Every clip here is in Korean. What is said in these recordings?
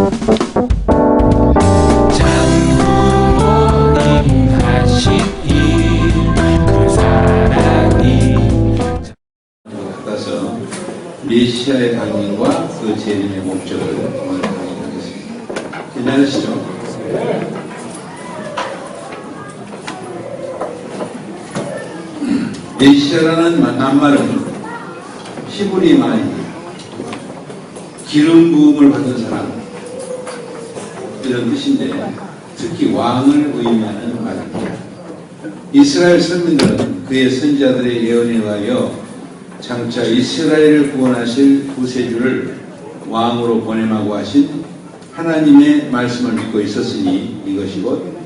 장부모님 하신 일 그 사랑이 따라서 메시아의 강림과 그 재림의 목적을 오늘 강의하겠습니다. 괜찮으시죠? 메시아라는 낱말은 히브리 말입니다. 기름 부음을 받은 사람, 이런 뜻인데 특히 왕을 의미하는 말입니다. 이스라엘 선민들은 그의 선지자들의 예언에 의하여 장차 이스라엘을 구원하실 구세주를 왕으로 보내마고 하신 하나님의 말씀을 믿고 있었으니 이것이 곧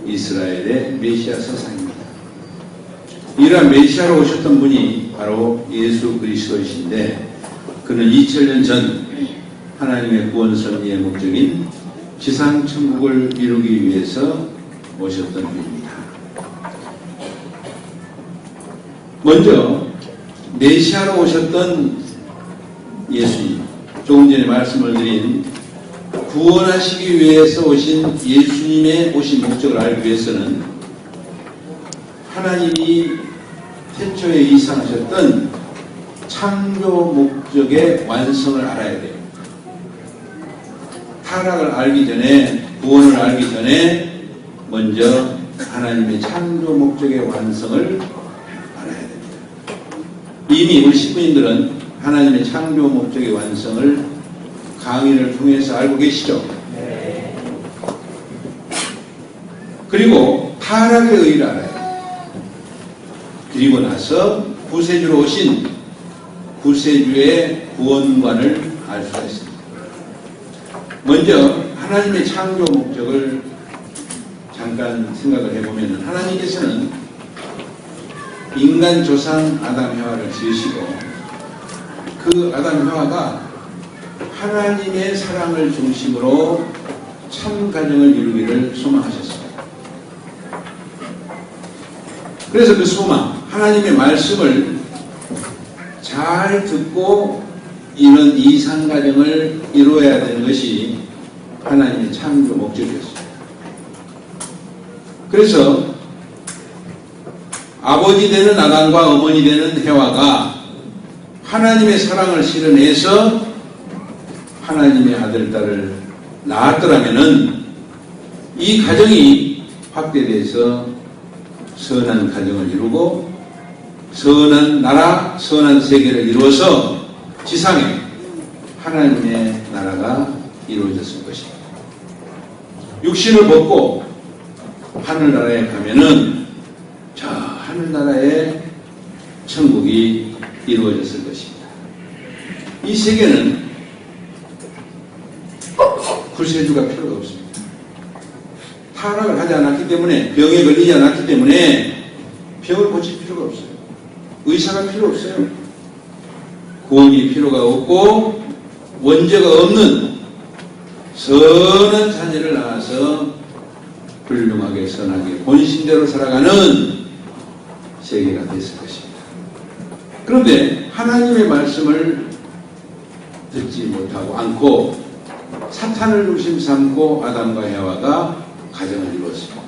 이스라엘의 메시아 서상입니다. 이러한 메시아로 오셨던 분이 바로 예수 그리스도이신데, 그는 2000년 전 하나님의 구원 섭리의 목적인 지상 천국을 이루기 위해서 오셨던 분입니다. 먼저 메시아로 오셨던 예수님, 조금 전에 말씀을 드린 구원하시기 위해서 오신 예수님의 오신 목적을 알기 위해서는 하나님이 태초에 이상하셨던 창조 목적의 완성을 알아야 돼요. 타락을 알기 전에, 구원을 알기 전에 먼저 하나님의 창조 목적의 완성을 알아야 됩니다. 이미 우리 식구님들은 하나님의 창조 목적의 완성을 강의를 통해서 알고 계시죠? 그리고 타락의 의의를 알아요. 그리고 나서 구세주로 오신 구세주의 구원관을 알 수가 있습니다. 먼저 하나님의 창조 목적을 잠깐 생각을 해보면, 하나님께서는 인간 조상 아담 해와를 지으시고 그 아담 해와가 하나님의 사랑을 중심으로 참 가정을 이루기를 소망하셨습니다. 그래서 그 소망, 하나님의 말씀을 잘 듣고 이런 이상 가정을 이루어야 되는 것이 하나님의 창조 목적이었습니다. 그래서 아버지 되는 아담과 어머니 되는 해와가 하나님의 사랑을 실현해서 하나님의 아들, 딸을 낳았더라면은 이 가정이 확대돼서 선한 가정을 이루고 선한 나라, 선한 세계를 이루어서 지상에 하나님의 나라가 이루어졌을 것입니다. 육신을 벗고 하늘나라에 가면은 저 하늘나라의 천국이 이루어졌을 것입니다. 이 세계는 구세주가 필요가 없습니다. 타락을 하지 않았기 때문에, 병에 걸리지 않았기 때문에 병을 고칠 필요가 없어요. 의사가 필요 없어요. 구원이 필요가 없고 원죄가 없는 선한 자녀를 낳아서 훌륭하게 선하게 본신대로 살아가는 세계가 됐을 것입니다. 그런데 하나님의 말씀을 듣지 못하고 않고 사탄을 중심 삼고 아담과 해와가 가정을 이루었습니다.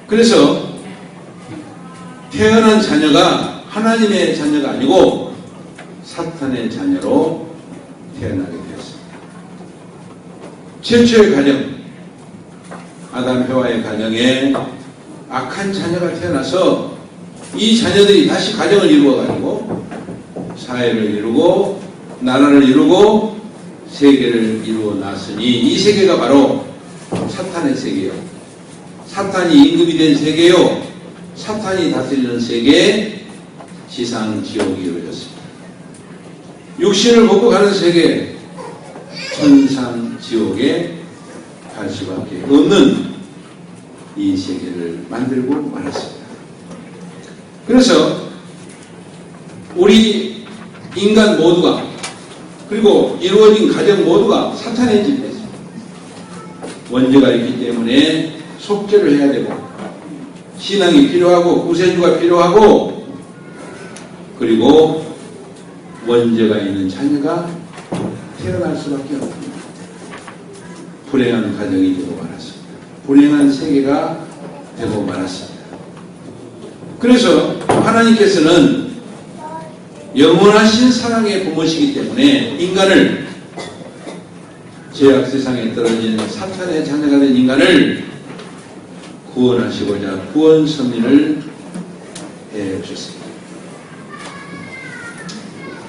그래서 태어난 자녀가 하나님의 자녀가 아니고 사탄의 자녀로 태어나게 되었습니다. 최초의 가정, 아담 해와의 가정에 악한 자녀가 태어나서 이 자녀들이 다시 가정을 이루어가지고 사회를 이루고 나라를 이루고 세계를 이루어 놨으니 이 세계가 바로 사탄의 세계요, 사탄이 임금이 된 세계요, 사탄이 다스리는 세계, 지상 지옥이 이루어졌습니다. 육신을 벗고 가는 세계, 천상 지옥에 갈 수밖에 없는 이 세계를 만들고 말았습니다. 그래서 우리 인간 모두가, 그리고 이루어진 가정 모두가 사탄의 집이었습니다. 원죄가 있기 때문에 속죄를 해야 되고 신앙이 필요하고 구세주가 필요하고 그리고 원죄가 있는 자녀가 태어날 수밖에 없습니다. 불행한 가정이 되고 말았습니다. 불행한 세계가 되고 말았습니다. 그래서 하나님께서는 영원하신 사랑의 부모시기 때문에 인간을, 죄악 세상에 떨어진 사탄의 자녀가 된 인간을 구원하시고자 구원 섭리를 해 주셨습니다.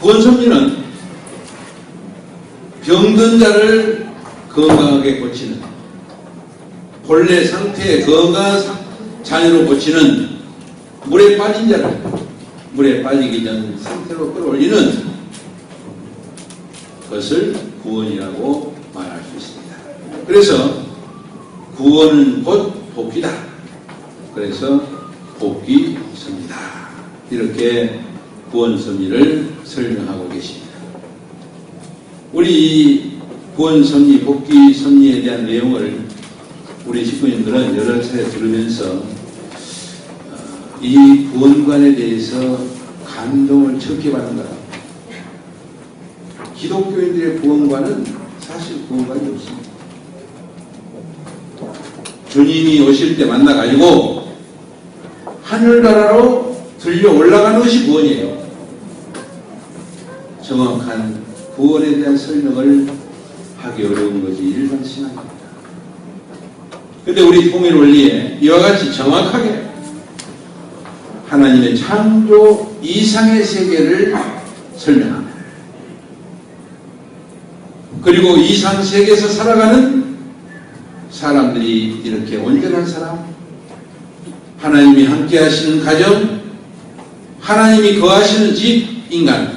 구원 섭리는 병든 자를 건강하게 고치는, 본래 상태에 건강한 자녀로 고치는, 물에 빠진 자를 물에 빠지기 전 상태로 끌어올리는 것을 구원이라고 말할 수 있습니다. 그래서 구원은 곧 복귀다. 그래서 복귀 섭리다. 이렇게 구원 섭리를 설명하고 계십니다. 우리 이 구원 섭리, 복귀 섭리에 대한 내용을 우리 식구님들은 여러 차례 들으면서 이 구원관에 대해서 감동을 적게 받는 거다. 기독교인들의 구원관은 사실 구원관이 없습니다. 주님이 오실 때 만나가지고 하늘나라로 들려 올라가는 것이 구원이에요. 정확한 구원에 대한 설명을 하기 어려운 것이 일반 신앙입니다. 그런데 우리 통일 원리에 이와 같이 정확하게 하나님의 창조 이상의 세계를 설명합니다. 그리고 이상 세계에서 살아가는 사람들이 이렇게 온전한 사람, 하나님이 함께 하시는 가정, 하나님이 거하시는 집, 인간,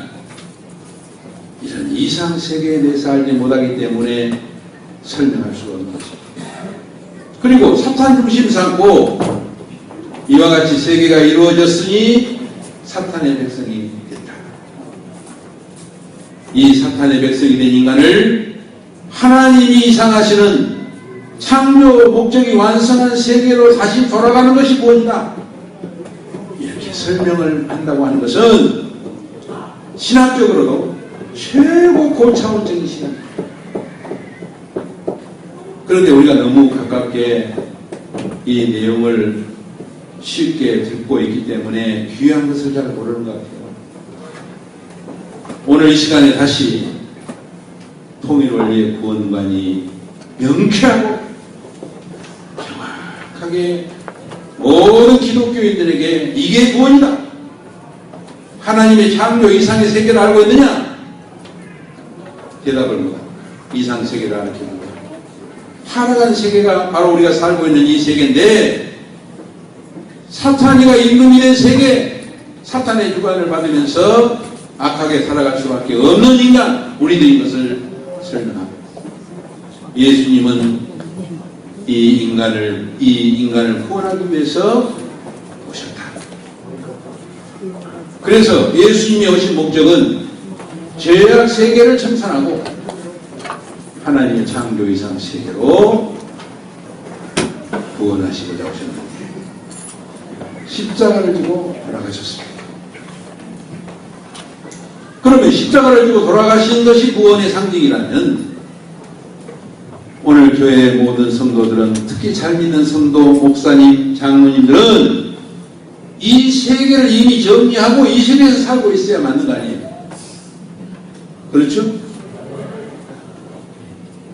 이런 이상 세계에 대해서 알지 못하기 때문에 설명할 수가 없는 것입니다. 그리고 사탄 중심 삼고 이와 같이 세계가 이루어졌으니 사탄의 백성이 됐다. 이 사탄의 백성이 된 인간을 하나님이 이상하시는 창조 목적이 완성한 세계로 다시 돌아가는 것이 구원이다. 이렇게 설명을 한다고 하는 것은 신학적으로도 최고 고차원적인 신학입니다. 그런데 우리가 너무 가깝게 이 내용을 쉽게 듣고 있기 때문에 귀한 것을 잘 모르는 것 같아요. 오늘 이 시간에 다시 통일원리의 구원관이 명쾌하고 정확하게 모든 기독교인들에게 이게 구원이다. 하나님의 창조 이상의 세계를 알고 있느냐? 대답을 못합니다. 이상 세계를 알고 있는 거예요. 타락한 세계가 바로 우리가 살고 있는 이 세계인데, 사탄이가 임금이 된 세계, 사탄의 주관을 받으면서 악하게 살아갈 수밖에 없는 인간, 우리들인 것을 설명합니다. 예수님은 이 인간을 구원하기 위해서 오셨다. 그래서 예수님이 오신 목적은 죄악 세계를 청산하고 하나님의 창조 이상 세계로 구원하시고자 오셨는데 십자가를 지고 돌아가셨습니다. 그러면 십자가를 지고 돌아가신 것이 구원의 상징이라면 오늘 교회의 모든 성도들은, 특히 잘 믿는 성도, 목사님, 장로님들은 이 세계를 이미 정리하고 이 세계에서 살고 있어야 맞는 거 아니에요? 그렇죠?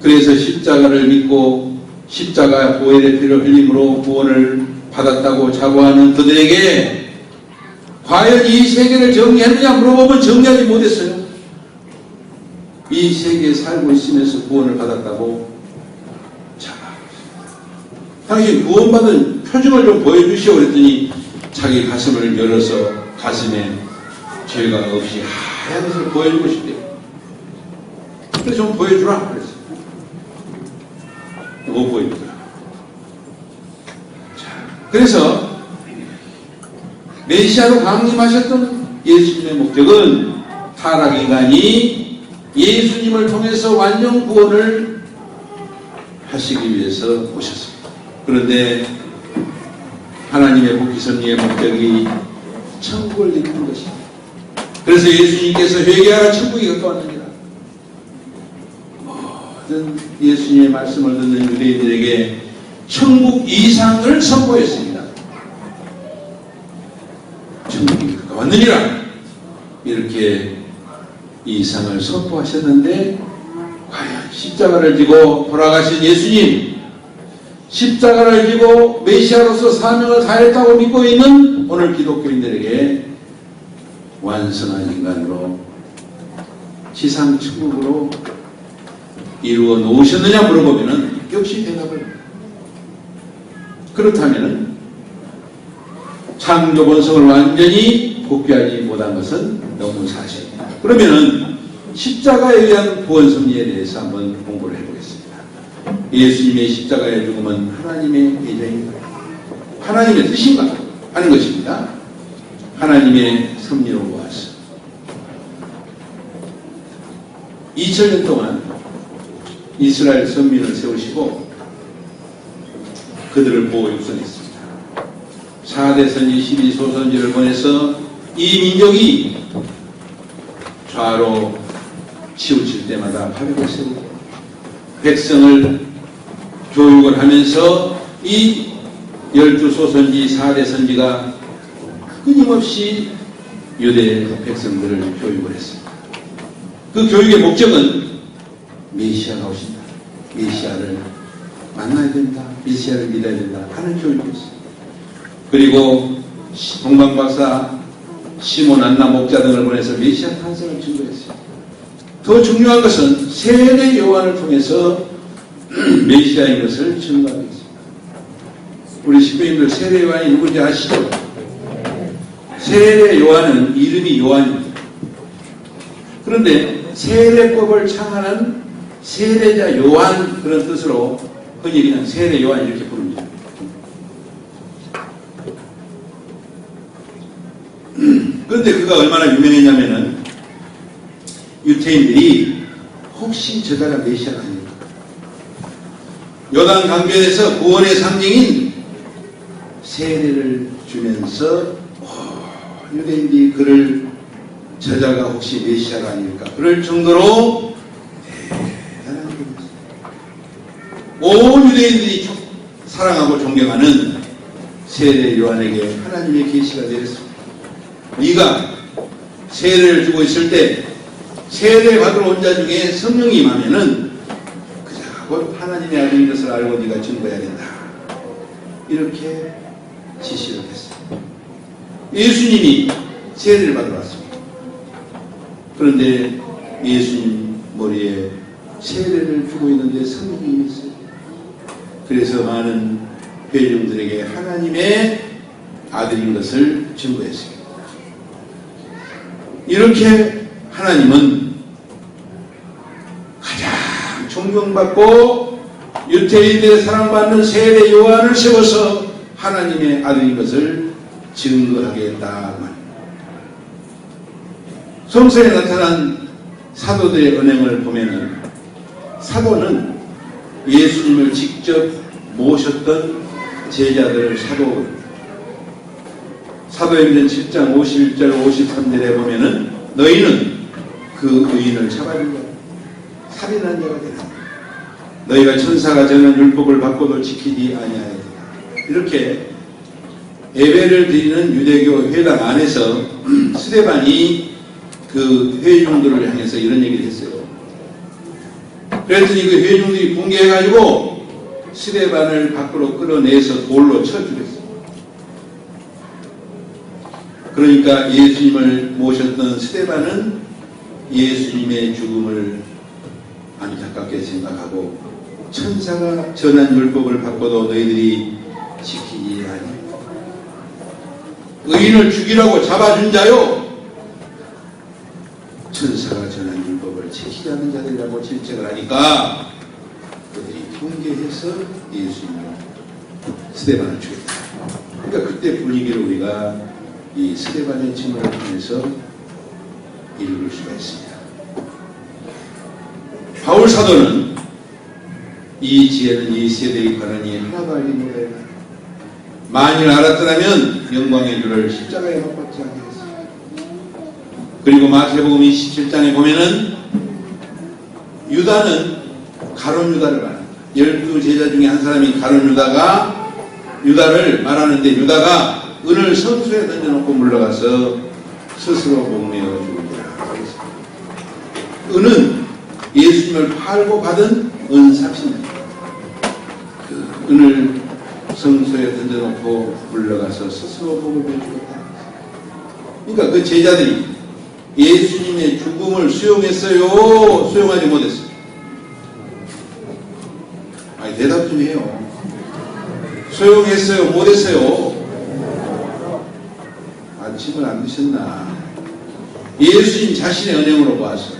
그래서 십자가를 믿고 십자가 보혈의 피를 흘림으로 구원을 받았다고 자부하는 그들에게 과연 이 세계를 정리했느냐 물어보면 정리하지 못했어요. 이 세계에 살고 있으면서 구원을 받았다고 자부합니다. 당신 구원받은 표징을 좀 보여주시오 그랬더니 자기 가슴을 열어서 가슴에 죄가 없이 하얀 것을 보여주고 싶대요. 그래서 좀 보여주라 그랬어요. 못 보입니다. 그래서 메시아로 강림하셨던 예수님의 목적은 타락 인간이 예수님을 통해서 완전 구원을 하시기 위해서 오셨습니다. 그런데 하나님의 복귀 섭리의 목적이 천국을 이루는 것입니다. 그래서 예수님께서 회개하라 천국이 가까웠느니라. 예수님의 말씀을 듣는 유대인들에게 천국 이상을 선포했습니다. 천국이 가까웠느니라 이렇게 이상을 선포하셨는데, 과연 십자가를 지고 돌아가신 예수님, 십자가를 지고 메시아로서 사명을 다했다고 믿고 있는 오늘 기독교인들에게 완성한 인간으로 지상 천국으로 이루어 놓으셨느냐 물어보면은 역시 대답을, 그렇다면은 창조 본성을 완전히 복귀하지 못한 것은 너무 사실입니다. 그러면은 십자가에 의한 구원 섭리에 대해서 한번 공부를 해보겠습니다. 예수님의 십자가의 죽음은 하나님의 예정인가, 하나님의 뜻인가 하는 것입니다. 하나님의 섭리로 보았어. 2000년 동안 이스라엘 선민을 세우시고 그들을 보호 육성했습니다. 4대 선지 12소선지를 보내서 이 민족이 좌로 치우칠 때마다 발을 세우고 백성을 교육을 하면서 이 12소선지 4대 선지가 끊임없이 유대 백성들을 교육을 했습니다. 그 교육의 목적은 메시아가 오신다, 메시아를 만나야 된다, 메시아를 믿어야 된다 하는 교육이었습니다. 그리고 동방박사 시몬 안나 목자 등을 보내서 메시아 탄생을 증거했습니다. 더 중요한 것은 세례 요한을 통해서 메시아인 것을 증거하겠습니다. 우리 식구님들 세례 요한이 누군지 아시죠? 세례 요한은 이름이 요한입니다. 그런데 세례법을 창안한 세례자 요한, 그런 뜻으로 흔히 그냥 세례 요한 이렇게 부릅니다. 그런데 그가 얼마나 유명했냐면은 유태인들이 혹시 저자가 메시아가 아닐까, 요단 강변에서 구원의 상징인 세례를 주면서 유대인들이 그를 저자가 혹시 메시아가 아닐까 그럴 정도로 대단한 분이었습니다. 온 유대인들이 사랑하고 존경하는 세례 요한에게 하나님의 계시가 내렸습니다. 네가 세례를 주고 있을 때 세례 받으러 온 자 중에 성령이 임하면은 그자가 곧 하나님의 아들인 것을 알고 네가 증거해야 된다, 이렇게 지시를 했습니다. 예수님이 세례를 받으러 왔습니다. 그런데 예수님 머리에 세례를 주고 있는데 성령이 임했어요. 그래서 많은 회중들에게 하나님의 아들인 것을 증거했습니다. 이렇게 하나님은 가장 존경받고 유태인들의 사랑받는 세례 요한을 세워서 하나님의 아들인 것을 증거하겠다 말입니다. 성서에 나타난 사도들의 언행을 보면은 사도는 예수님을 직접 모셨던 제자들을 사도행전 7장 51절 53절에 보면은 너희는 그 의인을 잡아준 거야, 살인한 자가 되라, 너희가 천사가 전한 율법을 받고도 지키지 아니하였다, 이렇게 예배를 드리는 유대교 회당 안에서 스데반이 그 회중들을 향해서 이런 얘기를 했어요. 그랬더니 그 회중들이 붕괴해가지고 스데반을 밖으로 끌어내서 돌로 쳐 죽였어요. 그러니까 예수님을 모셨던 스데반은 예수님의 죽음을 안타깝게 생각하고 천사가 전한 율법을 받고도 너희들이 지키지 아니하였다, 의인을 죽이라고 잡아준 자요, 천사가 전한 율법을 지키지 않는 자들이라고 질책을 하니까 그들이 붕괴해서 예수님을 스데반을 죽였다. 그러니까 그때 분위기를 우리가 이 스데반의 증언을 통해서 읽을 수가 있습니다. 바울 사도는 이 지혜는 이 세대에 관하니 하나도 알지 못하였다. 만일 알았더라면 영광의 주를 십자가에 못 박지 않겠습니다. 그리고 마태복음 27장에 보면은 유다는 가룟 유다를 말합니다. 12제자 중에 한 사람이 가룟 유다를 말하는데, 유다가 은을 성소에 던져놓고 물러가서 스스로 목매어 죽으리라. 은은 예수님을 팔고 받은 은 30년. 그 은을 성소에 던져놓고 물러가서 스스로 목을 베어 죽었다. 그러니까 그 제자들이 예수님의 죽음을 수용했어요? 수용하지 못했어요? 아니, 대답 좀 해요. 수용했어요? 못했어요? 아침을 안 드셨나? 예수님 자신의 언행으로 보았어요.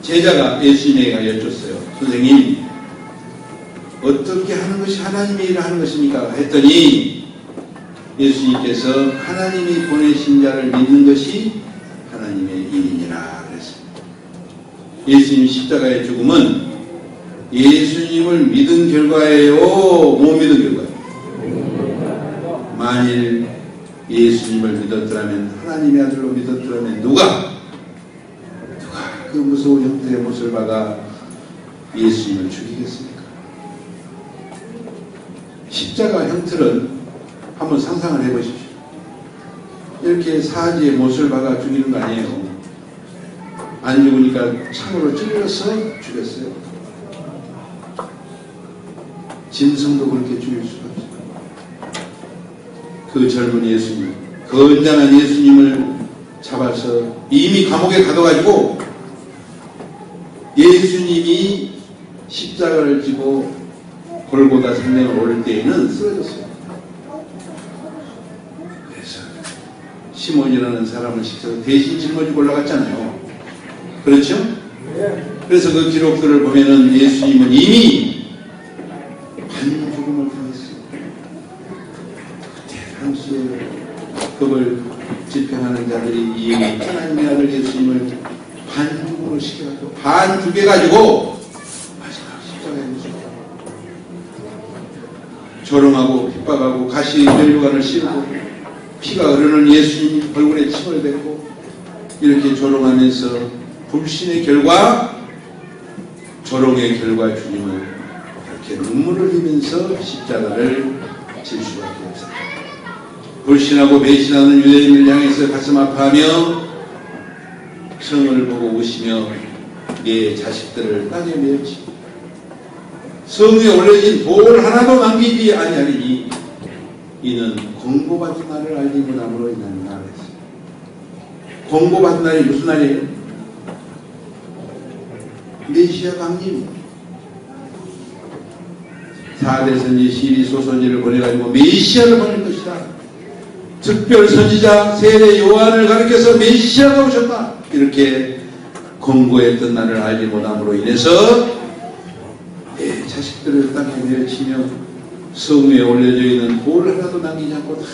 제자가 예수님에게 여쭙어요. 선생님, 어떻게 하는 것이 하나님의 일을 하는 것입니까? 했더니 예수님께서 하나님이 보내신 자를 믿는 것이 하나님의 일이니라 그랬어요. 예수님 십자가의 죽음은 예수님을 믿은 결과예요? 못 믿은 결과예요? 만일 예수님을 믿었더라면, 하나님의 아들로 믿었더라면 누가 그 무서운 형태의 못을 박아 예수님을 죽이겠습니까? 십자가 형틀은 한번 상상을 해보십시오. 이렇게 사지에 못을 박아 죽이는 거 아니에요. 안 죽으니까 창으로 찔러서 죽였어요. 짐승도 그렇게 죽일 수가 없어요. 그 젊은 예수님, 건장한 예수님을 잡아서 이미 감옥에 가둬가지고 예수님이 십자가를 지고 골고다 산행을 오를 때에는 쓰러졌어요. 그래서 시몬이라는 사람을 십자가 대신 짊어지고 올라갔잖아요. 그렇죠? 그래서 그 기록들을 보면은 예수님은 이미 반죽음을 당했어요. 그때 당시에 그걸 집행하는 자들이 이 하나님의 아들 예수님을 반죽음을 시켜가지고 반죽해가지고 마지막 십자가에 묻습니다. 조롱하고 핍박하고 가시 면류관을 씌우고 피가 흐르는 예수님 얼굴에 침을 뱉고 이렇게 조롱하면서 불신의 결과, 조롱의 결과 주님은 이렇게 눈물을 흘리면서 십자가를 질 수밖에 없습니다. 불신하고 배신하는 유대인을 향해서 가슴 아파하며 성을 보고 우시며 네 자식들을 땅에 메어치고 성 위에 올려진 돌 하나도 남기지 아니하리니 이는 공고받은 날을 알지 못함으로 인하니라 그랬어요. 공고받은 날이 무슨 날이에요? 메시아 강림. 4대 선지 시리 소선지를 보내가지고 메시아를 보낼 것이다. 특별 선지자 세례 요한을 가리켜서 메시아가 오셨다. 이렇게 공고했던 날을 알지 못함으로 인해서 내 자식들을 땅에 내어치며 성 위에 올려져 있는 돌 하나도 남기지 않고 다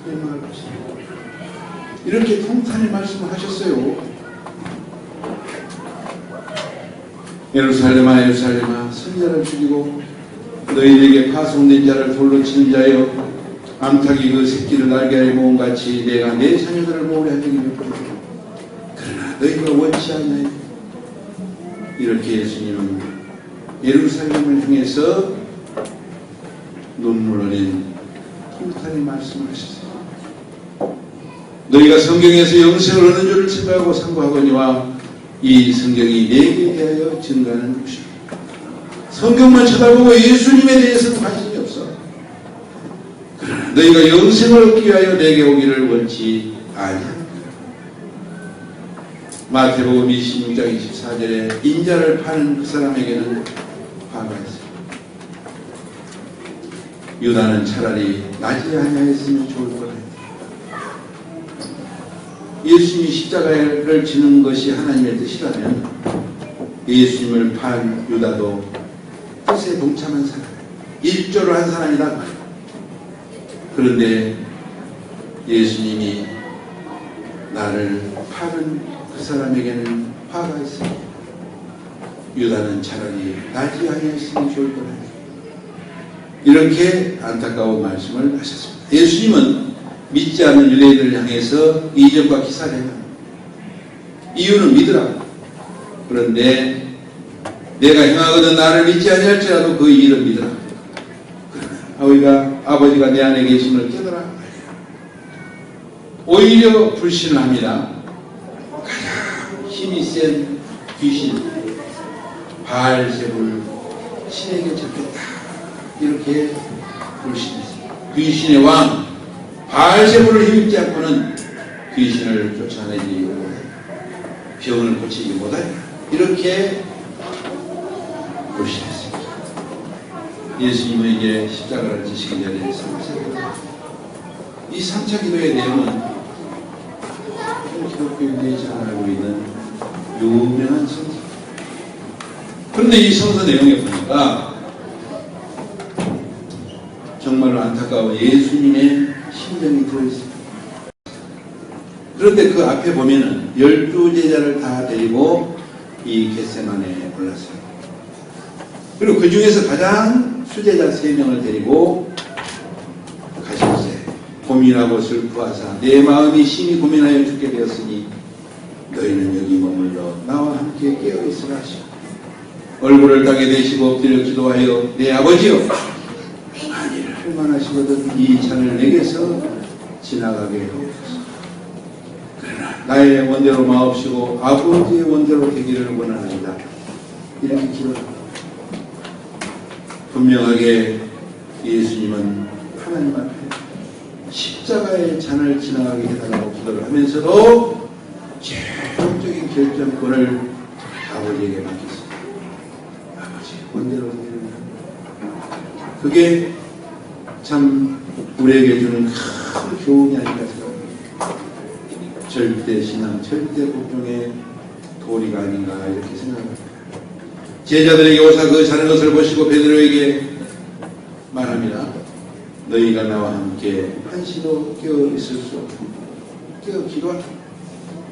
멸망할 것이다. 이렇게 통탄의 말씀을 하셨어요. 예루살렘아 예루살렘아 선자를 죽이고 너희에게 파송된 자를 돌로 치는 자여 암탉이 그 새끼를 날개에 모은 같이 내가 내 자녀들을 모으려 한 적이 몇 번이다. 그러나 너희가 원치 않냐. 이렇게 예수님은 예루살렘을 향해서 눈물 흘린 통탄의 말씀을 하셨어요. 너희가 성경에서 영생을 얻는 줄을 생각하고 상고하거니와 이 성경이 내게 대하여 증거하는 것이다. 성경만 쳐다보고 예수님에 대해서는 관심이 없어. 그러나 너희가 영생을 얻기 위하여 내게 오기를 원치 아니하노라. 마태복음 26장 24절에 인자를 파는 그 사람에게는 화가 있습니다. 유다는 차라리 나지 아니하였으면 좋을 뻔했다. 예수님이 십자가를 지는 것이 하나님의 뜻이라면 예수님을 판 유다도 뜻에 동참한 사람, 일조를 한 사람이다 말이야. 그런데 예수님이 나를 파는 그 사람에게는 화가 있습니다. 유다는 차라리 나지 아니했으면 좋을 뻔했다. 이렇게 안타까운 말씀을 하셨습니다. 예수님은 믿지 않는 유대인들을 향해서 이적과 기사를 합니다. 이유는 믿으라고. 그런데 내가 행하거든 나를 믿지 아니할지라도 그 일을 믿으라. 아버지가 내 안에 계심을 깨달아. 오히려 불신을 합니다. 가장 힘이 센 귀신 바알세불 신에게 잡혔다. 이렇게 불신했습니다. 귀신의 왕 바알세불을 힘입지 않고는 귀신을 쫓아내지 못하다. 병을 고치지 못하다. 이렇게 불신했습니다. 예수님에게 십자가를 지시기 전에 3차 기도. 이 3차 기도의 내용은 기독교인들이 잘 알고 있는 유명한 성서. 그런데 이 성서 내용에 보니까 정말로 안타까운 예수님의 심정이 들어있습니다. 그런데 그 앞에 보면은 12제자를 다 데리고 이 겟세마네에 올랐어요. 그리고 그 중에서 가장 수제자 3명을 데리고 가셨어요. 고민하고 슬퍼하사 내 마음이 심히 고민하여 죽게 되었으니 너희는 여기 머물러 나와 함께 깨어있으라 하시고 얼굴을 땅에 대시고 엎드려 기도하여 내 아버지여 만일 할만하시거든 이 잔을 내게서 지나가게 하옵소서. 그러나 나의 원대로 마옵시고 아버지의 원대로 되기를 원하나이다. 이렇게 기도합니다. 분명하게 예수님은 하나님 앞에 십자가의 잔을 지나가게 해달라고 기도를 하면서도 최종적인 결정권을 아버지에게 맡겼습니다. 아버지 원대로 되기를 원합니다. 그게 참 우리에게 주는 큰 교훈이 아닌가 생각합니다. 절대 신앙, 절대 복종의 도리가 아닌가 이렇게 생각합니다. 제자들에게 오사 그 자는 것을 보시고 베드로에게 말합니다. 너희가 나와 함께 한시도 깨어 있을 수 없다. 깨어 기도하라.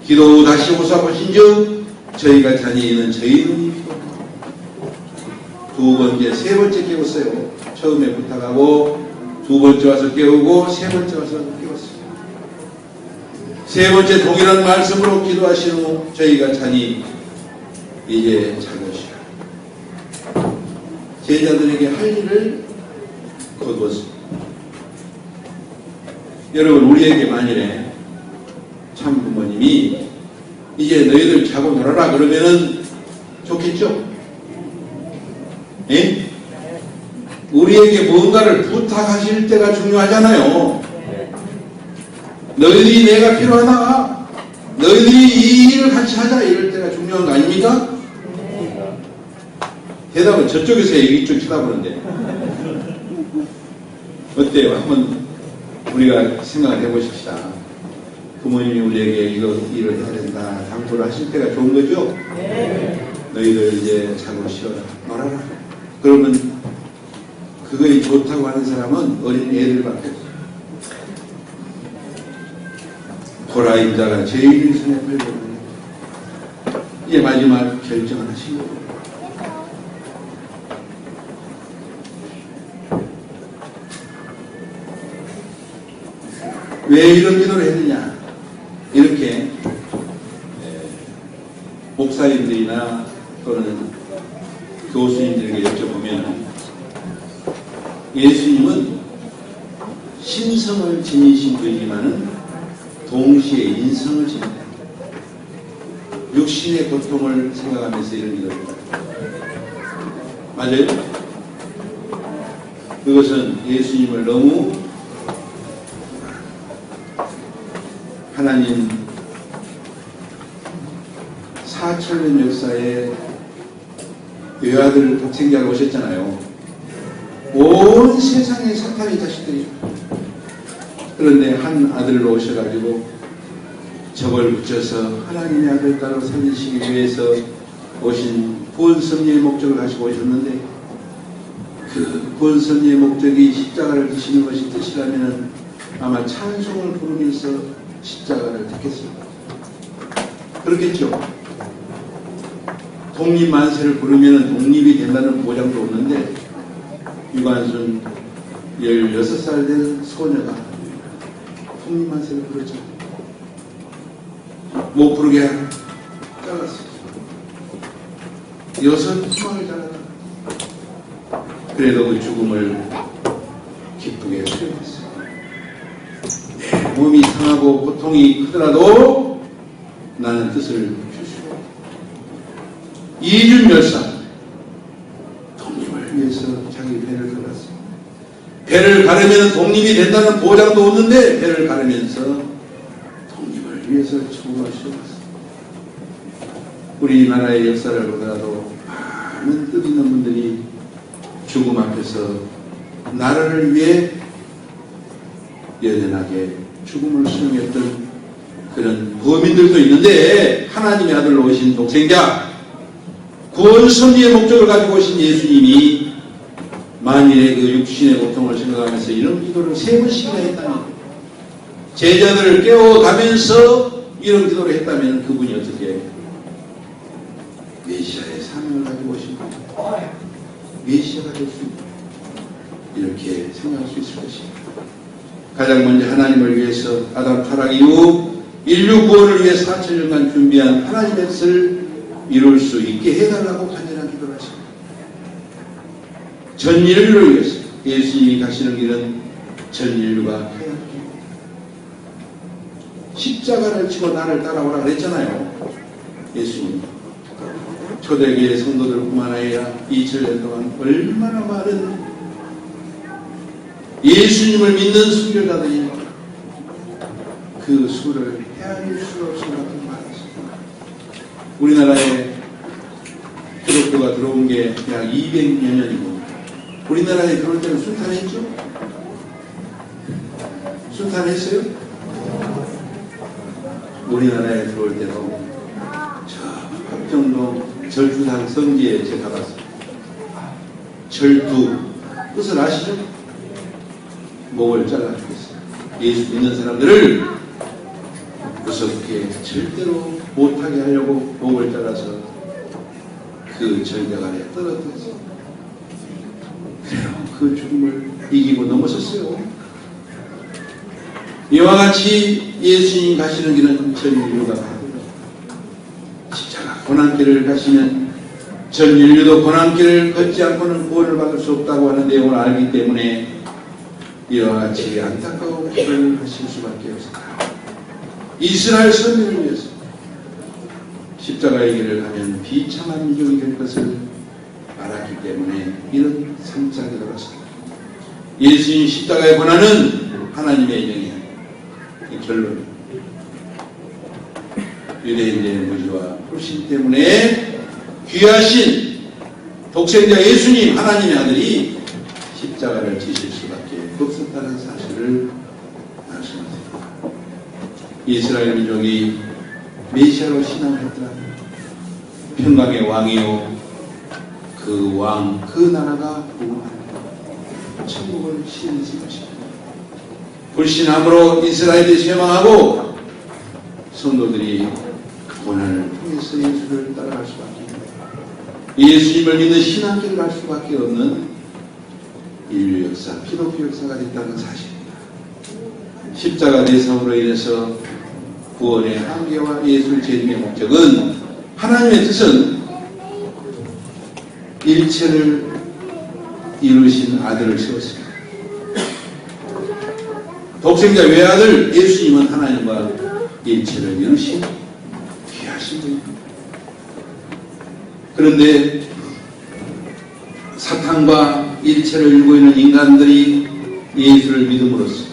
기도 후 다시 오사 보신즉 저희가 잔이 있는 저희 눈이 피곤하다. 두 번째, 세 번째 깨웠어요. 처음에 부탁하고 두 번째 와서 깨우고 세 번째 와서 깨웠어요. 세 번째 동일한 말씀으로 기도하신 후 저희가 잔이 이제 잘 것이라. 제자들에게 할 일을 거두었습니다. 여러분 우리에게 만일에 참 부모님이 이제 너희들 자고 놀아라 그러면은 좋겠죠? 예? 우리에게 뭔가를 부탁하실 때가 중요하잖아요. 너희들이 내가 필요하다. 너희들이 이 일을 같이 하자. 이럴 때가 중요한 거 아닙니까? 대답은 저쪽에서 이쪽 쳐다보는데 어때요? 한번 우리가 생각을 해보십시다. 부모님이 우리에게 이거 일을 해야 된다 당부를 하실 때가 좋은 거죠? 네. 너희들 이제 자고 쉬어라 놀아라. 그러면 그거에 좋다고 하는 사람은 어린 애들밖에 없어요. 보라 인자가 제일 손에 팔려오는 이제 마지막 결정을 하신 거예요. 왜 이런 기도를 했느냐? 이렇게 목사님들이나 또는 교수님들에게 여쭤보면 예수님은 신성을 지니신 분이지만은 동시에 인성을 지닌다. 육신의 고통을 생각하면서 이런 기도를 합니다. 맞아요? 그것은 예수님을 너무 하나님 4천년 역사에 외아들 독생자로 오셨잖아요. 온 세상의 사탄의 자식들이죠. 그런데 한 아들로 오셔가지고 저걸 붙여서 하나님의 아들 따로 살리시기 위해서 오신 구원섭리의 목적을 가지고 오셨는데 그 구원섭리의 목적이 십자가를 지시는 것이 뜻이라면 아마 찬송을 부르면서 십자가를 택했습니다. 그렇겠죠? 독립만세를 부르면 독립이 된다는 보장도 없는데 유관순 16살 된 소녀가 독립만세를 부르죠. 못 부르게 잘랐어요. 여섯 희망을 자랐다. 그래도 그 죽음을 기쁘게 수용했어요. 내 몸이 상하고 고통이 크더라도 나는 뜻을 주시고 이준 열사 독립을 위해서 자기 배를 갈았어요. 배를 가르면 독립이 된다는 보장도 없는데 배를 가르면서 독립을 위해서 죽음을 수용했어요. 우리나라의 역사를 보더라도 많은 뜻 있는 분들이 죽음 앞에서 나라를 위해 여전하게 죽음을 수용했던 그런 범인들도 있는데, 하나님의 아들로 오신 독생자, 구원 섭리의 목적을 가지고 오신 예수님이 만일의 그 육신의 고통을 생각하면서 이런 기도를 3번씩이나 했다면, 제자들을 깨워가면서 이런 기도를 했다면 그분이 어떻게 메시아의 사명을 가지고 오신 메시아가 될 수 있다, 이렇게 생각할 수 있을 것입니다. 가장 먼저 하나님을 위해서 아담 타락 이후 인류 구원을 위해 4천년간 준비한 하나님의 뜻을 이룰 수 있게 해달라고 간절한 기도를 하십니다. 전 인류를 위해서 예수님이 가시는 길은 전 인류가 해야 할 길입니다. 십자가를 지고 나를 따라오라 그랬잖아요. 예수님. 초대교회 성도들뿐만 아니라 2000년 동안 얼마나 많은 예수님을 믿는 순교자들이 그 수를 헤아릴 수 없을 만큼 많았습니다. 우리나라에 기독교가 들어온 게 약 200여 년이고, 우리나라에 들어올 때는 순탄했죠? 순탄했어요? 우리나라에 들어올 때도 저 합정동 절두상 성지에 제가 가봤어요. 절두 뜻을 아시죠? 목을 잘라주겠어요. 예수 믿는 사람들을 무섭게 절대로 못하게 하려고 목을 잘라서 그 절벽 아래 떨어뜨렸어요. 그래요. 그 죽음을 이기고 넘어섰어요. 이와 같이 예수님 가시는 길은 전 인류가 가고, 십자가 고난길을 가시면 전 인류도 고난길을 걷지 않고는 구원을 받을 수 없다고 하는 내용을 알기 때문에 이와 같이 안타까운 기도를 하실 수밖에 없습니다. 이스라엘 선민을 위해서 십자가의 길을 가면 비참한 민족이 될 것을 알았기 때문에 이런 삼자 기도를 했습니다. 예수님 십자가의 고난은 하나님의 인정이야. 결론. 유대인들의 무지와 불신 때문에 귀하신 독생자 예수님, 하나님의 아들이 십자가를 지실 수밖에 없었다는 사실을 말씀하십니다. 이스라엘 민족이 메시아로 신앙했더라면 평강의 왕이요, 그 왕, 그 나라가 부흥하는 천국을 시인했을 것입니다. 불신함으로 이스라엘이 쇠망하고 성도들이 고난을 통해서 예수를 따라갈 수밖에 없는, 예수님을 믿는 신앙길을 갈 수밖에 없는 인류 역사, 기독교 역사가 됐다는 사실입니다. 십자가 대성으로 인해서 구원의 한계와 예수를 재림의 목적은, 하나님의 뜻은 일체를 이루신 아들을 세웠습니다. 독생자 외아들 예수님은 하나님과 일체를 이루신 귀하신 분입니다. 그런데 사탄과 일체를 이루고 있는 인간들이 예수를 믿음으로써,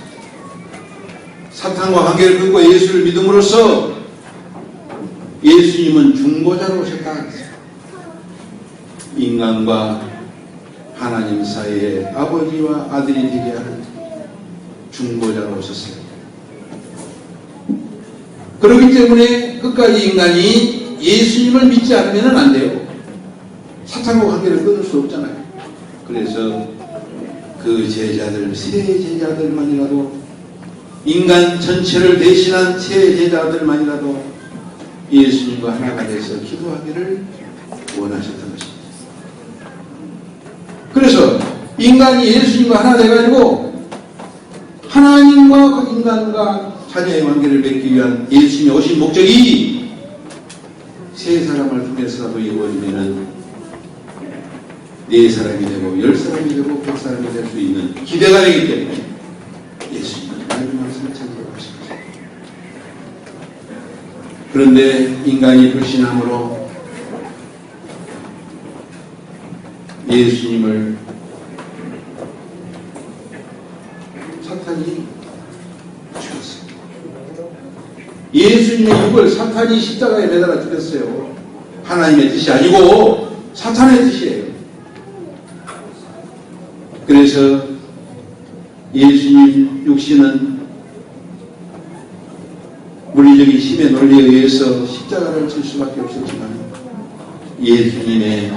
사탄과 관계를 끊고 예수를 믿음으로써 예수님은 중보자로 오셨다. 인간과 하나님 사이에 아버지와 아들이 되게 하는 중보자로 오셨어요. 그렇기 때문에 끝까지 인간이 예수님을 믿지 않으면 안 돼요. 사탄과 관계를 끊을 수 없잖아요. 그래서 그 제자들, 세 제자들만이라도, 인간 전체를 대신한 세 제자들만이라도 예수님과 하나가 돼서 기도하기를 원하셨던 것입니다. 그래서 인간이 예수님과 하나 돼가지고 하나님과 인간과 자녀의 관계를 맺기 위한 예수님이 오신 목적이 세 사람을 통해서라도 이루어지면은 4사람이 되고 10사람이 되고 100사람이 될 수 있는 기대가 되기 때문에 예수님은 하나님 말씀을 전달하십니다. 그런데 인간이 불신함으로 예수님을 사탄이 죽였습니다. 예수님의 육을 사탄이 십자가에 매달아 죽였어요. 하나님의 뜻이 아니고 사탄의 뜻이에요. 그래서 예수님 육신은 물리적인 힘의 논리에 의해서 십자가를 질 수밖에 없었지만 예수님의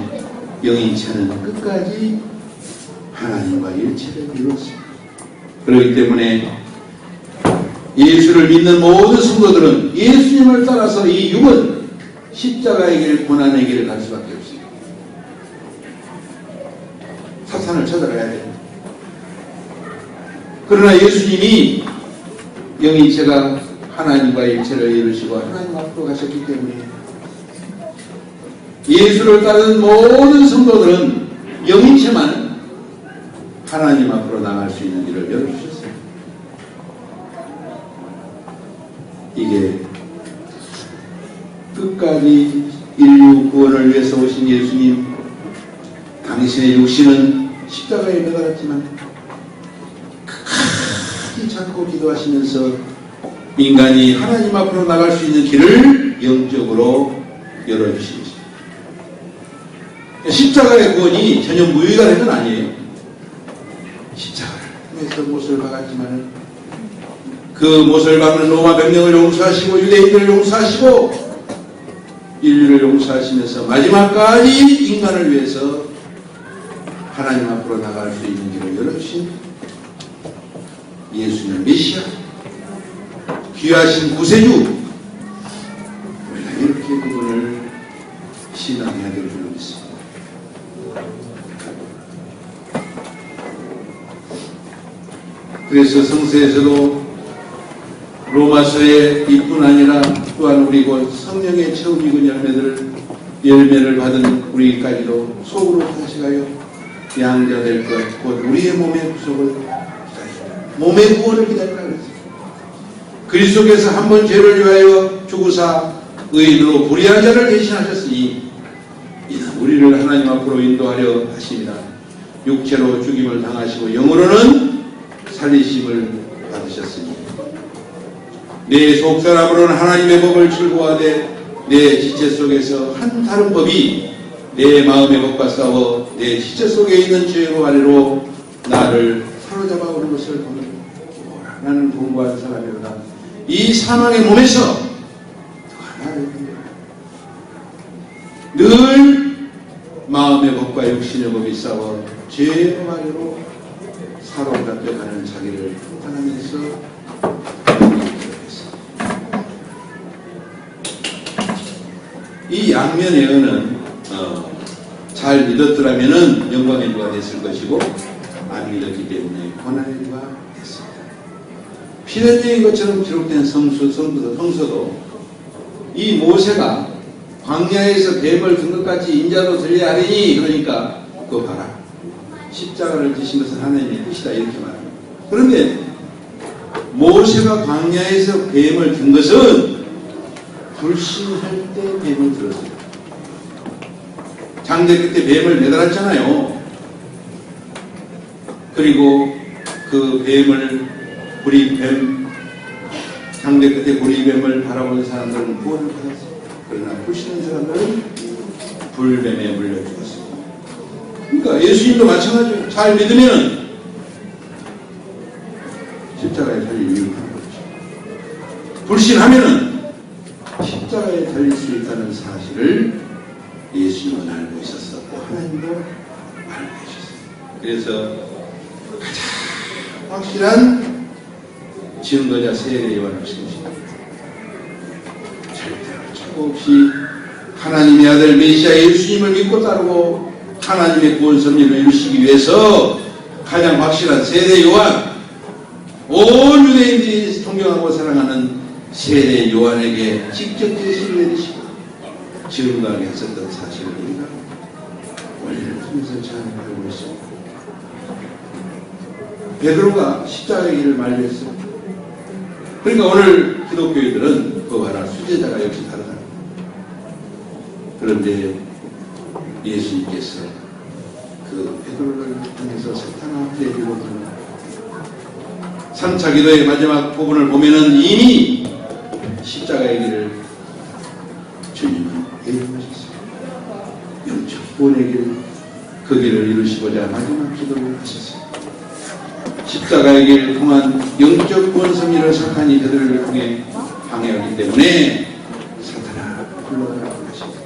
영인체는 끝까지 하나님과 일체를 이루었습니다. 그렇기 때문에 예수를 믿는 모든 성도들은 예수님을 따라서 이 육은 십자가의 길, 고난의 길을 갈 수밖에 없습니다. 사탄을 찾아가야 됩니다. 그러나 예수님이 영인체가 하나님과 일체를 이루시고 하나님 앞으로 가셨기 때문에 예수를 따르는 모든 성도들은 영인체만 하나님 앞으로 나갈 수 있는 길을 열어주셨어요. 이게 끝까지 인류 구원을 위해서 오신 예수님, 당신의 육신은 십자가에 매달았지만 끝까지 참고 기도하시면서 인간이 하나님 앞으로 나갈 수 있는 길을 영적으로 열어주신 것입니다. 십자가의 구원이 전혀 무의미한 건 아니에요. 십자가를 통해서 못을 박았지만 그 못을 박는 로마 병력을 용서하시고 유대인들을 용서하시고 인류를 용서하시면서 마지막까지 인간을 위해서 하나님 앞으로 나갈 수 있는 길을 열어주신 예수님 메시아, 귀하신 구세주, 우리가 이렇게 그분을 신앙해야 될 줄 믿습니다. 그래서 성서에서도 로마서에 이뿐 아니라 또한 우리 곧 성령의 처음 익은 열매를 받은 우리까지도 속으로 다시가요 양자 될 것, 곧 우리의 몸의 구속을 기다립니다. 몸의 구원을 기다리라 그랬어요. 그리스도께서 한 번 죄를 위하여 죽으사 의인으로 불의한 자를 대신하셨으니 이는 우리를 하나님 앞으로 인도하려 하십니다. 육체로 죽임을 당하시고 영으로는 살리심을 받으셨으니 내 속사람으로는 하나님의 법을 즐거워하되 내 지체 속에서 한 다른 법이 내 마음의 법과 싸워 내 지체 속에 있는 죄로 아래로 나를 사로잡아 오는 것을 보는 나는 공부한 사람이로다. 이 사망의 몸에서 누가 나를 늘 마음의 법과 육신의 법이 싸워 죄로 아래로 사로잡혀가는 자기를 판단하면서 이 양면 예언은 잘 믿었더라면 영광의 주가 됐을 것이고 안 믿었기 때문에 고난의 주가 됐습니다. 피렌제인 것처럼 기록된 성서도 이 모세가 광야에서 뱀을 든 것같이 인자도 들려야 하리니 그러니까 그거 봐라. 십자가를 지신 것은 하나님의 뜻이다 이렇게 말합니다. 그런데 모세가 광야에서 뱀을 든 것은 불신할 때 뱀을 들었어요. 장대 끝에 뱀을 매달았잖아요. 그리고 그 뱀을 장대 끝에 보리뱀을 바라보는 사람들은 구원을 받았어요. 그러나 불신한 사람들은 불뱀에 물려 죽었어요. 그러니까 예수님도 마찬가지예요. 잘 믿으면 십자가에 달릴 이유가 하는 거죠. 불신하면은 십자가에 달릴 수 있다는 사실을 예수님은 알고 있었었고 하나님도 알고 계셨어요. 그래서 가장 확실한 증거자 세례 요한을 세우십니다. 절대로 착오 없이 하나님의 아들 메시아 예수님을 믿고 따르고 하나님의 구원 섭리를 이루시기 위해서 가장 확실한 세례 요한, 온 유대인들이 존경하고 사랑하는 세례 요한에게 직접 제시를 내리시고 증거하게 했었던 사실을 우리가 원리를 통해서 제안하고 있습니다. 베드로가 십자가의 길을 말렸어요. 그러니까 오늘 기독교인들은 그거 봐라, 수제자가 역시 다르다. 그런데 예수님께서 그 베드로를 통해서 사탄아 내리로는 3차 기도의 마지막 부분을 보면은 이미 십자가의 길을 주님은 예언하셨어요. 영적 구원의 길, 그 길을 이루시고자 마지막 기도를 하셨어요. 십자가의 길을 통한 영적 구원 섭리를 사탄이 그들을 통해 방해하기 때문에 사탄아 불러가라고 하십니다.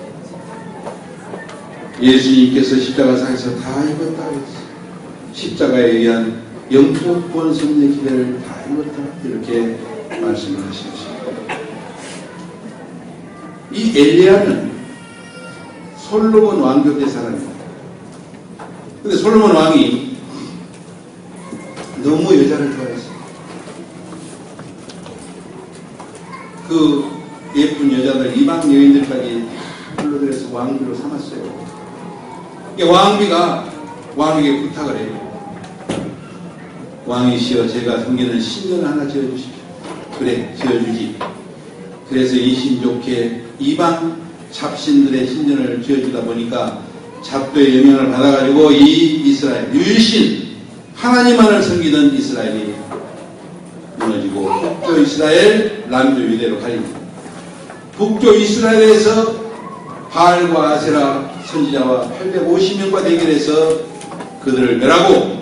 예수님께서 십자가상에서 다 이뤘다 그랬어요. 십자가에 의한 영적 구원 섭리의 기대를 다 이뤘다 이렇게 말씀을 하셨습니다. 이 엘리야는 솔로몬 왕조 때 사람입니다. 근데 솔로몬 왕이 너무 여자를 좋아했어요. 그 예쁜 여자들, 이방 여인들까지 불러들여서 왕비로 삼았어요. 왕비가 왕에게 부탁을 해요. 왕이시여, 제가 섬기는 신전을 하나 지어주십시오. 그래, 지어주지. 그래서 이심 좋게 이방 잡신들의 신전을 지어주다 보니까 잡도의 영향을 받아가지고 이 이스라엘 유일신 하나님만을 섬기던 이스라엘이 무너지고 북조 이스라엘, 남조 유대로 갈립니다. 북조 이스라엘에서 바알과 아세라 선지자와 850명과 대결해서 그들을 멸하고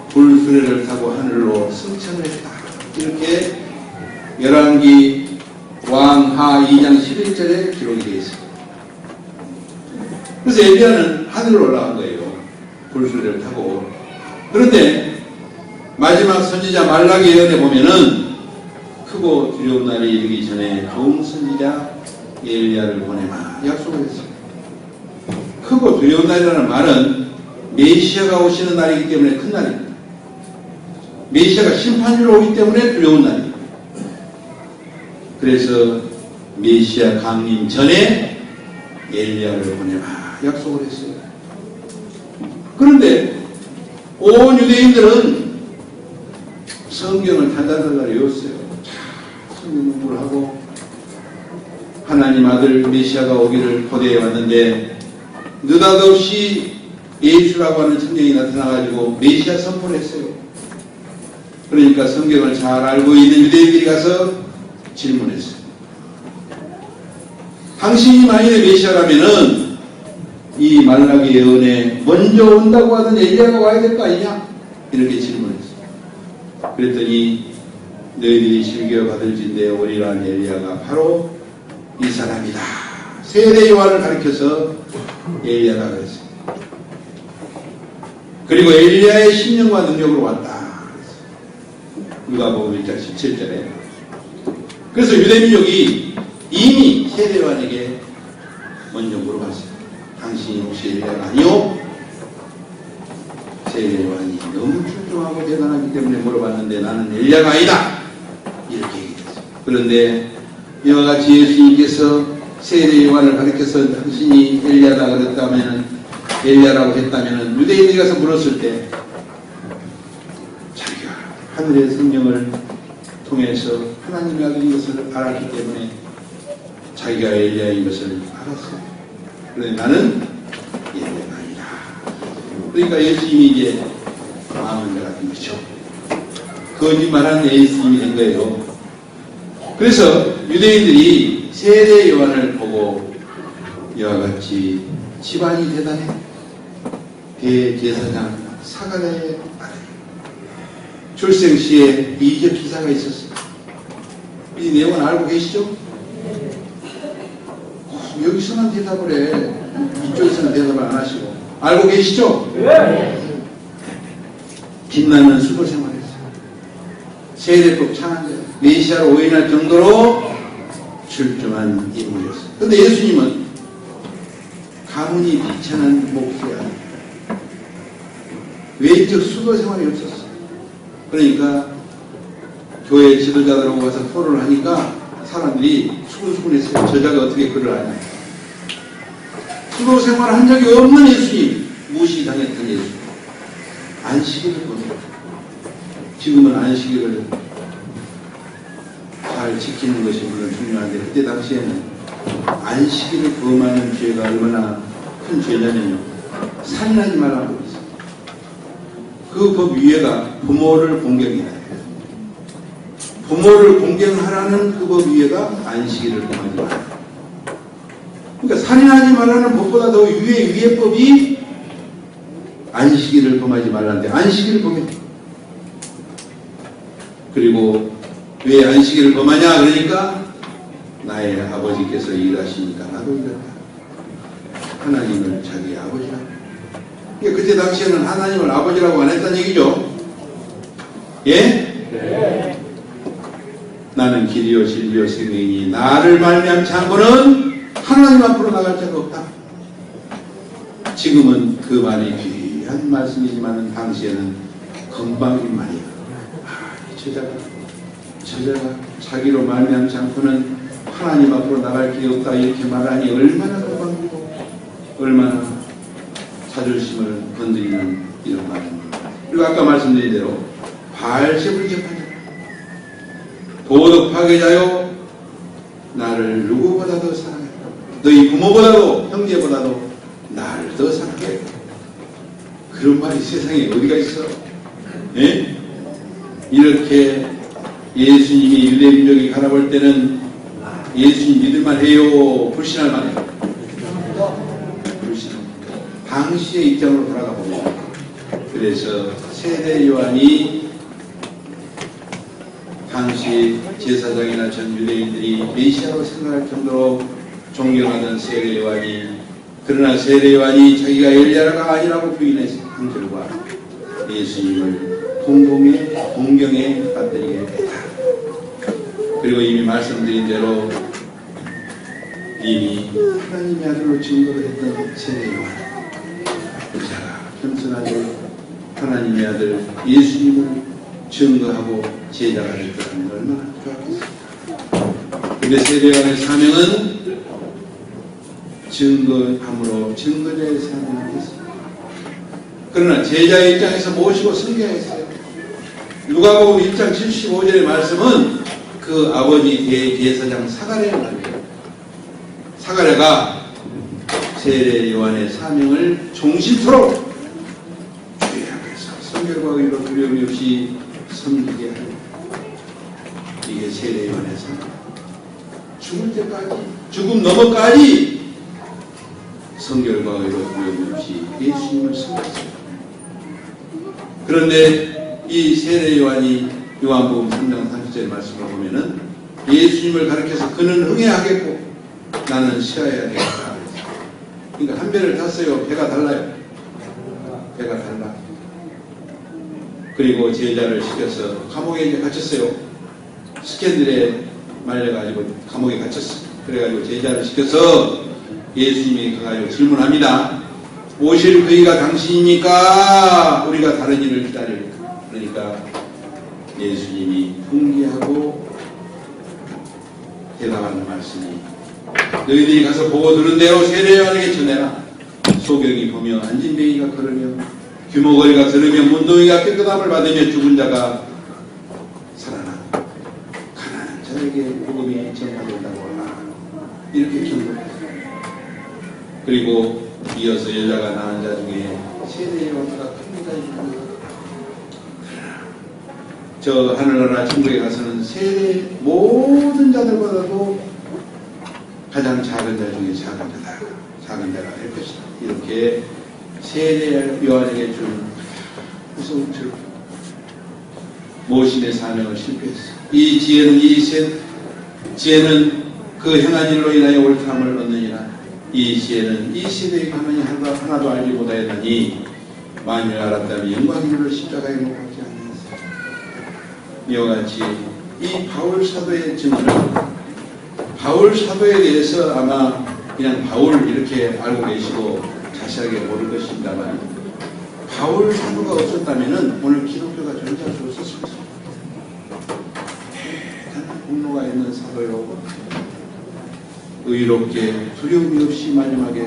불수레를 타고 하늘로 승천을 했다. 이렇게 열왕기 왕하 2장 11절에 기록이 되어 있습니다. 그래서 엘리야는 하늘로 올라간 거예요. 불수레를 타고. 그런데 마지막 선지자 말라기 예언에 보면은 크고 두려운 날이 이르기 전에 좋은 선지자 엘리야를 보내마 약속을 했습니다. 크고 두려운 날이라는 말은 메시아가 오시는 날이기 때문에 큰 날입니다. 메시아가 심판으로 오기 때문에 두려운 날입니다. 그래서 메시아 강림 전에 엘리야를 보내마 약속을 했어요. 그런데 온 유대인들은 성경을 달달달달 외웠어요. 성경 공부를 하고 하나님 아들 메시아가 오기를 고대해 왔는데 느닷없이 예수라고 하는 성령이 나타나가지고 메시아 선포를 했어요. 그러니까 성경을 잘 알고 있는 유대인들이 가서 질문했어요. 당신이 만일에 메시아라면은 이 말라기 예언에 먼저 온다고 하던 엘리야가 와야 될 거 아니냐? 이렇게 질문했어요. 그랬더니 너희들이 즐겨 받을진대 오리라 엘리야가 바로 이 사람이다. 세례 요한을 가리켜서 엘리야가 그랬어요. 그리고 엘리야의 10년과 능력으로 왔다. 누가복음 1장 17절에. 그래서 유대민족이 이미 세례 요한에게 먼저 물어봤어요. 당신이 혹시 엘리야가 아니오? 세례 요한이 너무 출중하고 대단하기 때문에 물어봤는데 나는 엘리야가 아니다. 이렇게 얘기했어요. 그런데 이와 같이 예수님께서 세례 요한을 가리켜서 당신이 엘리야다 그랬다면 엘리야라고 했다면 유대인들이 가서 물었을 때 자기가 하늘의 성령을 통해서 하나님의 아들인 것을 알았기 때문에 자기가 엘리야인 것을 알았어요. 그런데 나는 엘리야가 아니다. 그러니까 예수님이 이제 마음을 내가진 거죠. 거짓말한 예수님이 된 거예요. 그래서 유대인들이 세례 요한을 보고 이와 같이 집안이 대단해. 대제사장 사가랴의 아들. 출생시에 이적 기사가 있었어요. 이 내용은 알고 계시죠? 여기서만 대답을 해. 이쪽에서는 대답을 안 하시고. 알고 계시죠? 빛나는 수도 생활했어요. 세례법 창안자. 메시아로 오인할 정도로 출중한 인물이었어요. 그런데 예수님은 가문이 비천한 목소리 아닙니다. 외적 수도 생활이 없었어요. 그러니까 교회 지도자들하고 와서 토론을 하니까 사람들이 수근수근했어요. 저자가 어떻게 글을 하냐. 기도 생활을 한 적이 없는 예수님, 무시당했던 예수님, 안식일을 보내요. 지금은 안식일을 잘 지키는 것이 물론 중요한데 그때 당시에는 안식일을 범하는 죄가 얼마나 큰 죄냐면요, 살인하지 말라는 법이 있어요. 그 법 위에가 부모를 공경해야 돼요. 부모를 공경하라는 그 법 위에가 안식일을 범하지 말아요. 그러니까 살인하지 말라는 법보다 더 위의 법이 안식일을 범하지 말라는데 안식일을 범해. 그리고 왜 안식일을 범하냐? 그러니까 나의 아버지께서 일하시니까 나도 일한다. 하나님을 자기 아버지라고. 그러니까 그때 당시에는 하나님을 아버지라고 안 했다는 얘기죠. 예? 네. 나는 길이요 진리요 생명이니 나를 말미암지 않고는 하나님 앞으로 나갈 자가 없다. 지금은 그 말이 귀한 말씀이지만 당시에는 건방진 말이야. 저자가 자기로 말미암지 않고는 하나님 앞으로 나갈 길이 없다 이렇게 말하니 얼마나 건방지고 얼마나 자존심을 건드리는 이런 말입니다. 그리고 아까 말씀드린 대로 바알세불 재판자, 도덕 파괴자요, 나를 누구보다 더 사랑해. 너희 부모보다도 형제보다도 나를 더 사랑해. 그런 말이 세상에 어디가 있어? 예? 이렇게 예수님이 유대민족이 갈아볼 때는 예수님 믿을만 해요? 불신할 만해요? 불신. 당시의 입장으로 돌아가 봅니다. 그래서 세례 요한이 당시 제사장이나 전 유대인들이 메시아로 생각할 정도로 존경하던 세례 요한이, 그러나 세례 요한이 자기가 엘리야가 아니라고 부인한 결과 예수님을 공경에 받들게 됐다. 그리고 이미 말씀드린 대로 이미 하나님의 아들로 증거를 했던 세례 요한, 그자가 겸손하게 하나님의 아들 예수님을 증거하고 제자가 됐다면 얼마나 좋았겠어요. 근데 세례 요한의 사명은 증거함으로 증거자의 사명을 했습니다. 그러나 제자의 입장에서 모시고 섬겨했어요. 누가복음 1장 75절의 말씀은 그 아버지 대제사장 사가랴의 말이에요. 사가랴가 세례 요한의 사명을 종신토록 주의 앞에서 성결과 의로 두려움이 없이 섬기게 하는, 이게 세례 요한의 사명. 죽을 때까지, 죽음 넘어까지 성결과 의로 두려움이 없이 예수님을 섬겼습니다. 그런데 이 세례 요한이 요한복음 3장 30절 말씀을 보면은 예수님을 가르쳐서 그는 흥해하겠고 나는 쉬어야 되겠다. 그러니까 한 배를 탔어요. 배가 달라요. 배가 달라. 그리고 제자를 시켜서 감옥에 이제 갇혔어요. 스캔들에 말려가지고 감옥에 갇혔어. 그래가지고 제자를 시켜서 예수님이 가가지고 질문합니다. 오실 그이가 당신입니까? 우리가 다른 일을 기다릴까? 그러니까 예수님이 훈계하고 대답하는 말씀이, 너희들이 가서 보고 들은 대로 세례 요한에게 전해라. 소경이 보며 안진뱅이가 걸으며 규모거리가 들으며 문둥이가 깨끗함을 받으며 죽은 자가 살아나 가난한 자에게 복음이 전파된다고 하라. 이렇게 경고했어요. 그리고 이어서 여자가 낳은 자 중에 세례 요한보다 큰 자가 있고, 저 하늘나라 천국에 가서는 세례 모든 자들보다도 가장 작은 자 중에 작은 자가 될 것이다. 이렇게 세례 요한에게 준 무서운 절, 모신의 사명을 실패했어. 이 지혜는 그 행한 일로 인하여 옳다함을 얻느니라. 이 지혜는 이 세대에 가만히 하나도 알지 못하였나니 만일 알았다면 영광을 십자가에 못 박지 않았어. 이와 같이 이 바울 사도의 증언을, 바울 사도에 대해서 아마 그냥 바울 이렇게 알고 계시고 자세하게 모를 것입니다만, 바울 사도가 없었다면 오늘 기독교가 존재할 수 없었을 것입니다. 공로가 있는 사도요, 의롭게 두려움이 없이 마지막에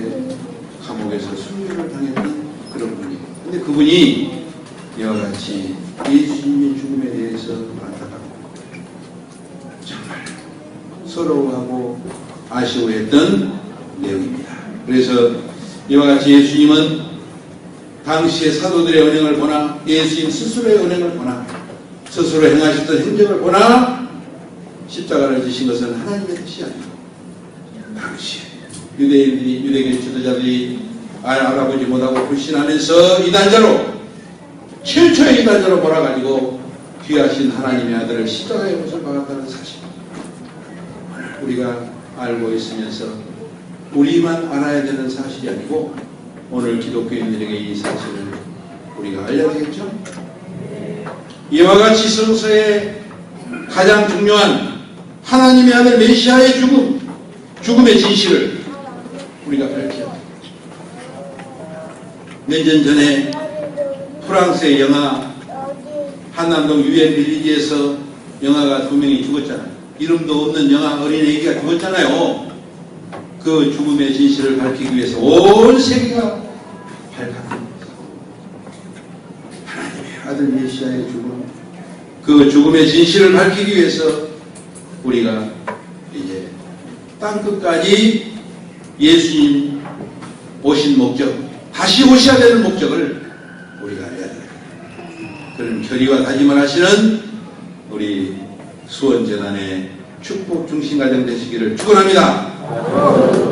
감옥에서 순교를 당했던 그런 분이에요. 근데 그분이 이와 같이 예수님의 죽음에 대해서 안타깝고 정말 서러워하고 아쉬워했던 내용입니다. 그래서 이와 같이 예수님은 당시의 사도들의 은행을 보나 예수님 스스로의 은행을 보나 스스로 행하셨던 행적을 보나 십자가를 지신 것은 하나님의 뜻이 아니고 당시 유대인들이 유대교 지도자들이 알아보지 못하고 불신하면서 이단자로 최초의 이단자로 몰아가지고 귀하신 하나님의 아들을 십자가에 못을 박았다는 사실 오늘 우리가 알고 있으면서 우리만 알아야 되는 사실이 아니고 오늘 기독교인들에게 이 사실을 우리가 알려야 되겠죠? 이와 같이 성서의 가장 중요한 하나님의 아들 메시아의 죽음의 진실을 우리가 밝혀야 됩니다. 몇 년 전에 프랑스의 영화 한남동 유엔 빌리지에서 영화가 2명이 죽었잖아요. 이름도 없는 영화 어린애기가 죽었잖아요. 그 죽음의 진실을 밝히기 위해서 온 세계가 발각합니다. 하나님의 아들 메시아의 그 죽음의 진실을 밝히기 위해서 우리가 이제 땅끝까지 예수님 오신 목적, 다시 오셔야 되는 목적을 우리가 알아야 됩니다. 그런 결의와 다짐을 하시는 우리 수원재단의 축복 중심가정 되시기를 축원합니다.